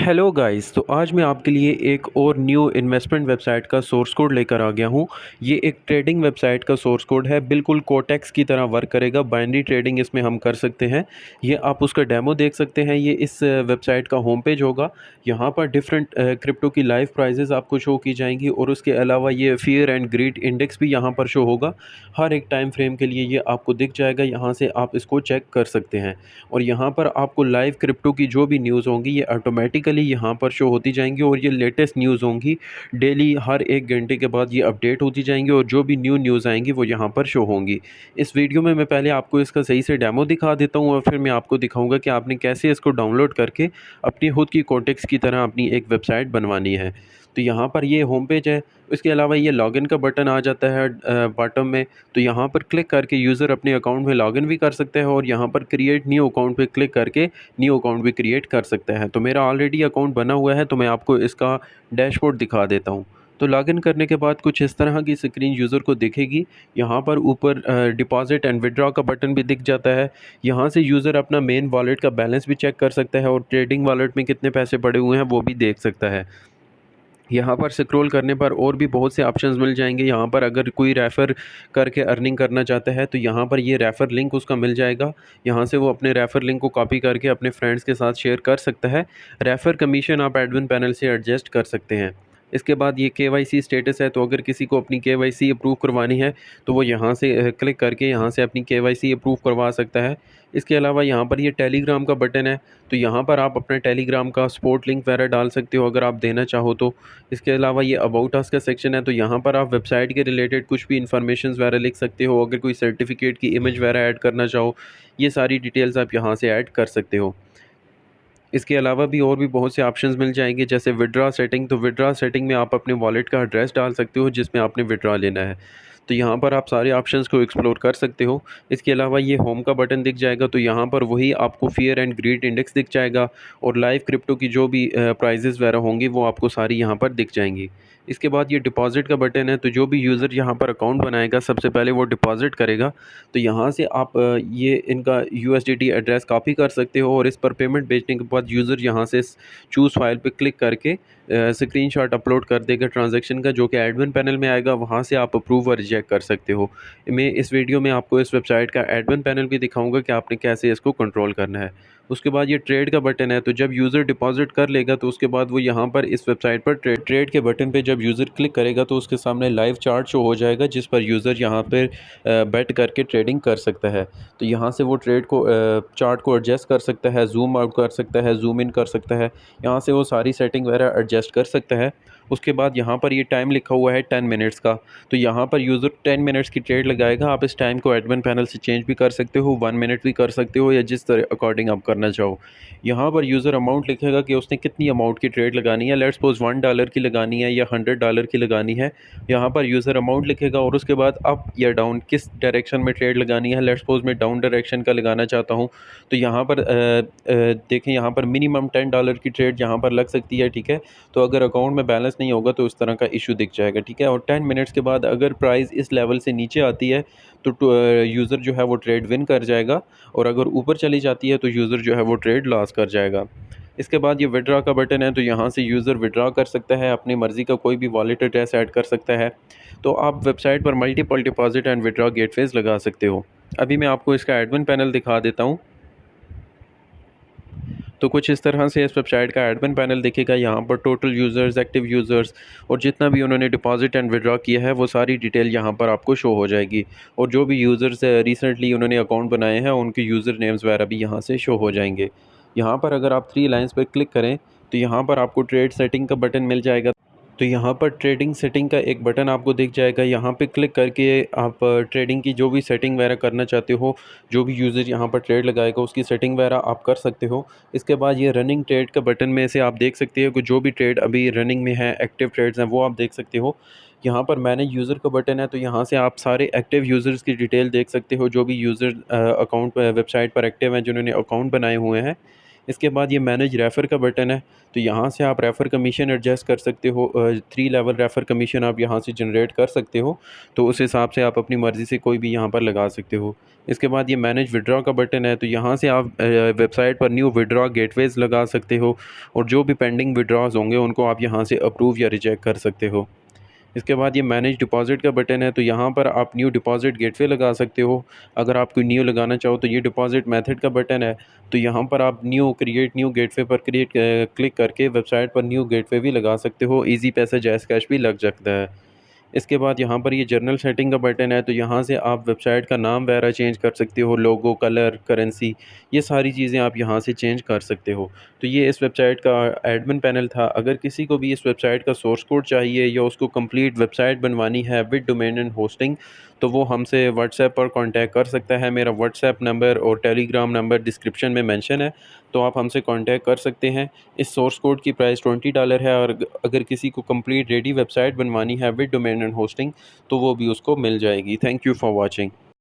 Hello guys. तो आज मैं आपके लिए एक और न्यू इन्वेस्टमेंट वेबसाइट का सोर्स कोड लेकर आ गया हूँ। ये एक ट्रेडिंग वेबसाइट का सोर्स कोड है, बिल्कुल कोटेक्स की तरह वर्क करेगा। बाइनरी ट्रेडिंग इसमें हम कर सकते हैं। ये आप उसका डेमो देख सकते हैं। ये इस वेबसाइट का होम पेज होगा। यहाँ पर डिफरेंट क्रिप्टो की लाइव प्राइजेस आपको शो की जाएंगी और उसके अलावा ये फियर एंड ग्रीड इंडेक्स भी यहाँ पर शो होगा। हर एक टाइम फ्रेम के लिए ये आपको दिख जाएगा। यहाँ से आप इसको चेक कर सकते हैं और यहाँ पर आपको लाइव क्रिप्टो की जो भी न्यूज़ होंगी ये ऑटोमेटिकली यहाँ पर शो होती जाएंगी और ये लेटेस्ट न्यूज़ होंगी। डेली हर एक घंटे के बाद ये अपडेट होती जाएंगी और जो भी न्यू न्यूज़ आएंगी वो यहाँ पर शो होंगी। इस वीडियो में मैं पहले आपको इसका सही से डेमो दिखा देता हूँ और फिर मैं आपको दिखाऊंगा कि आपने कैसे इसको डाउनलोड करके अपनी खुद की कोटेक्स की तरह अपनी एक वेबसाइट बनवानी है। तो यहाँ पर ये होम पेज है। इसके अलावा ये लॉगिन का बटन आ जाता है बॉटम में। तो यहाँ पर क्लिक करके यूज़र अपने अकाउंट में लॉगिन भी कर सकते हैं और यहाँ पर क्रिएट न्यू अकाउंट पे क्लिक करके न्यू अकाउंट भी क्रिएट कर सकता है। तो मेरा ऑलरेडी अकाउंट बना हुआ है, तो मैं आपको इसका डैशबोर्ड दिखा देता हूँ। तो लॉगिन करने के बाद कुछ इस तरह की स्क्रीन यूज़र को दिखेगी। यहाँ पर ऊपर डिपॉजिट एंड विड्रॉ का बटन भी दिख जाता है। यहाँ से यूज़र अपना मेन वॉलेट का बैलेंस भी चेक कर सकता है और ट्रेडिंग वॉलेट में कितने पैसे पड़े हुए हैं वो भी देख सकता है। यहाँ पर स्क्रॉल करने पर और भी बहुत से ऑप्शंस मिल जाएंगे। यहाँ पर अगर कोई रेफ़र करके अर्निंग करना चाहता है तो यहाँ पर ये रेफ़र लिंक उसका मिल जाएगा। यहाँ से वो अपने रेफ़र लिंक को कॉपी करके अपने फ्रेंड्स के साथ शेयर कर सकता है। रेफ़र कमीशन आप एडमिन पैनल से एडजस्ट कर सकते हैं। इसके बाद ये केवाईसी स्टेटस है। तो अगर किसी को अपनी केवाईसी अप्रूव करवानी है तो वो यहाँ से क्लिक करके यहाँ से अपनी केवाईसी अप्रूव करवा सकता है। इसके अलावा यहाँ पर ये टेलीग्राम का बटन है। तो यहाँ पर आप अपना टेलीग्राम का सपोर्ट लिंक वगैरह डाल सकते हो अगर आप देना चाहो तो। इसके अलावा ये अबाउट अस का सेक्शन है। तो यहाँ पर आप वेबसाइट के रिलेटेड कुछ भी इन्फॉर्मेशन वगैरह लिख सकते हो। अगर कोई सर्टिफिकेट की इमेज वगैरह ऐड करना चाहो, ये सारी डिटेल्स आप यहाँ से ऐड कर सकते हो। इसके अलावा भी और भी बहुत से ऑप्शंस मिल जाएंगे, जैसे विड्रॉ सेटिंग। तो विड्रॉ सेटिंग में आप अपने वॉलेट का एड्रेस डाल सकते हो जिसमें आपने विड्रॉ लेना है। तो यहाँ पर आप सारे ऑप्शंस को एक्सप्लोर कर सकते हो। इसके अलावा ये होम का बटन दिख जाएगा। तो यहाँ पर वही आपको फियर एंड ग्रीड इंडेक्स दिख जाएगा और लाइव क्रिप्टो की जो भी प्राइजेज़ वगैरह होंगी वो आपको सारी यहाँ पर दिख जाएंगी। इसके बाद ये डिपॉज़िट का बटन है। तो जो भी यूज़र यहाँ पर अकाउंट बनाएगा सबसे पहले वो डिपॉज़िट करेगा। तो यहाँ से आप ये इनका यूएसडीटी एड्रेस कॉपी कर सकते हो और इस पर पेमेंट भेजने के बाद यूज़र यहाँ से चूज़ फाइल पे क्लिक करके स्क्रीनशॉट अपलोड कर देगा ट्रांजैक्शन का, जो कि एडमिन पैनल में आएगा। वहाँ से आप अप्रूव और रिजेक्ट कर सकते हो। मैं इस वीडियो में आपको इस वेबसाइट का एडमिन पैनल भी दिखाऊंगा कि आपने कैसे इसको कंट्रोल करना है। उसके बाद ये ट्रेड का बटन है। तो जब यूज़र डिपॉजिट कर लेगा तो उसके बाद वो यहाँ पर इस वेबसाइट पर ट्रेड के बटन पे जब यूज़र क्लिक करेगा तो उसके सामने लाइव चार्ट शो हो जाएगा, जिस पर यूज़र यहाँ पर बेट करके ट्रेडिंग कर सकता है। तो यहाँ से वो ट्रेड को चार्ट को एडजस्ट कर सकता है, जूम आउट कर सकता है, जूम इन कर सकता है। यहाँ से वो सारी सेटिंग वगैरह एडजस्ट कर सकता है। उसके बाद यहाँ पर ये टाइम लिखा हुआ है 10 मिनट्स का। तो यहाँ पर यूज़र 10 मिनट्स की ट्रेड लगाएगा। आप इस टाइम को एडमिन पैनल से चेंज भी कर सकते हो, 1 मिनट भी कर सकते हो, या जिस तरह अकॉर्डिंग आप करना चाहो। यहाँ पर यूज़र अमाउंट लिखेगा कि उसने कितनी अमाउंट की ट्रेड लगानी है। लेट्स सपोज $1 की लगानी है या $100 की लगानी है। यहाँ पर यूज़र अमाउंट लिखेगा और उसके बाद अप या डाउन किस डायरेक्शन में ट्रेड लगानी है। लेट्स सपोज मैं डाउन डायरेक्शन का लगाना चाहता हूँ। तो यहाँ पर देखें, यहाँ पर मिनिमम $10 की ट्रेड यहाँ पर लग सकती है। ठीक है। तो अगर अकाउंट में बैलेंस नहीं होगा तो इस तरह का इशू दिख जाएगा। ठीक है। और 10 मिनट्स के बाद अगर प्राइस इस लेवल से नीचे आती है तो यूज़र जो है वो ट्रेड विन कर जाएगा, और अगर ऊपर चली जाती है तो यूज़र जो है वो ट्रेड लॉस कर जाएगा। इसके बाद ये विड्रॉ का बटन है। तो यहाँ से यूज़र विड्रॉ कर सकता है, अपनी मर्ज़ी का कोई भी वॉलेट एड्रेस ऐड कर सकता है। तो आप वेबसाइट पर multiple deposit and withdraw gateways लगा सकते हो। अभी मैं आपको इसका एडमिन पैनल दिखा देता हूँ। तो कुछ इस तरह से इस वेबसाइट का एडमिन पैनल दिखेगा। यहाँ पर टोटल यूज़र्स, एक्टिव यूज़र्स और जितना भी उन्होंने डिपॉजिट एंड विड्रॉ किया है वो सारी डिटेल यहाँ पर आपको शो हो जाएगी। और जो भी यूज़र्स रिसेंटली उन्होंने अकाउंट बनाए हैं उनके यूज़र नेम्स वगैरह भी यहाँ से शो हो जाएंगे। यहाँ पर अगर आप 3 लाइन्स पर क्लिक करें तो यहाँ पर आपको ट्रेड सेटिंग का बटन मिल जाएगा। तो यहाँ पर ट्रेडिंग सेटिंग का एक बटन आपको दिख जाएगा। यहाँ पे क्लिक करके आप ट्रेडिंग की जो भी सेटिंग वगैरह करना चाहते हो, जो भी यूज़र यहाँ पर ट्रेड लगाएगा उसकी सेटिंग वगैरह आप कर सकते हो। इसके बाद ये रनिंग ट्रेड का बटन में से आप देख सकते हो कि जो भी ट्रेड अभी रनिंग में है, एक्टिव ट्रेड्स हैं, वो आप देख सकते हो। यहाँ पर मैनेज यूज़र का बटन है। तो यहाँ से आप सारे एक्टिव यूज़र्स की डिटेल देख सकते हो, जो भी यूज़र अकाउंट वेबसाइट पर एक्टिव हैं, जिन्होंने अकाउंट बनाए हुए हैं। इसके बाद ये मैनेज रेफ़र का बटन है, तो यहाँ से आप रेफ़र कमीशन एडजस्ट कर सकते हो। 3 लेवल रेफ़र कमीशन आप यहाँ से जनरेट कर सकते हो, तो उस हिसाब से आप अपनी मर्ज़ी से कोई भी यहाँ पर लगा सकते हो। इसके बाद ये मैनेज विथड्रॉ का बटन है, तो यहाँ से आप वेबसाइट पर न्यू विथड्रॉ गेटवेज़ लगा सकते हो और जो भी पेंडिंग विथड्रॉज़ होंगे उनको आप यहाँ से अप्रूव या रिजेक्ट कर सकते हो। इसके बाद ये मैनेज डिपॉज़िट का बटन है, तो यहाँ पर आप न्यू डिपॉज़िट गेटवे लगा सकते हो। अगर आप कोई न्यू लगाना चाहो तो ये डिपॉज़िट मेथड का बटन है, तो यहाँ पर आप न्यू क्रिएट न्यू गेटवे पर क्लिक करके वेबसाइट पर न्यू गेटवे भी लगा सकते हो। ईज़ी पैसा जैज़ कैश भी लग सकता है। इसके बाद यहाँ पर ये जर्नल सेटिंग का बटन है, तो यहाँ से आप वेबसाइट का नाम वगैरह चेंज कर सकते हो, लोगो, कलर, करेंसी, ये सारी चीज़ें आप यहाँ से चेंज कर सकते हो। तो ये इस वेबसाइट का एडमिन पैनल था। अगर किसी को भी इस वेबसाइट का सोर्स कोड चाहिए या उसको कंप्लीट वेबसाइट बनवानी है विद डोमेन एंड होस्टिंग, तो वो हमसे व्हाट्सएप पर कांटेक्ट कर सकता है। मेरा व्हाट्सएप नंबर और टेलीग्राम नंबर डिस्क्रिप्शन में मेंशन है, तो आप हमसे कांटेक्ट कर सकते हैं। इस सोर्स कोड की प्राइस $20 है और अगर किसी को कंप्लीट रेडी वेबसाइट बनवानी है विद डोमेन एंड होस्टिंग, तो वो भी उसको मिल जाएगी। Thank you for watching.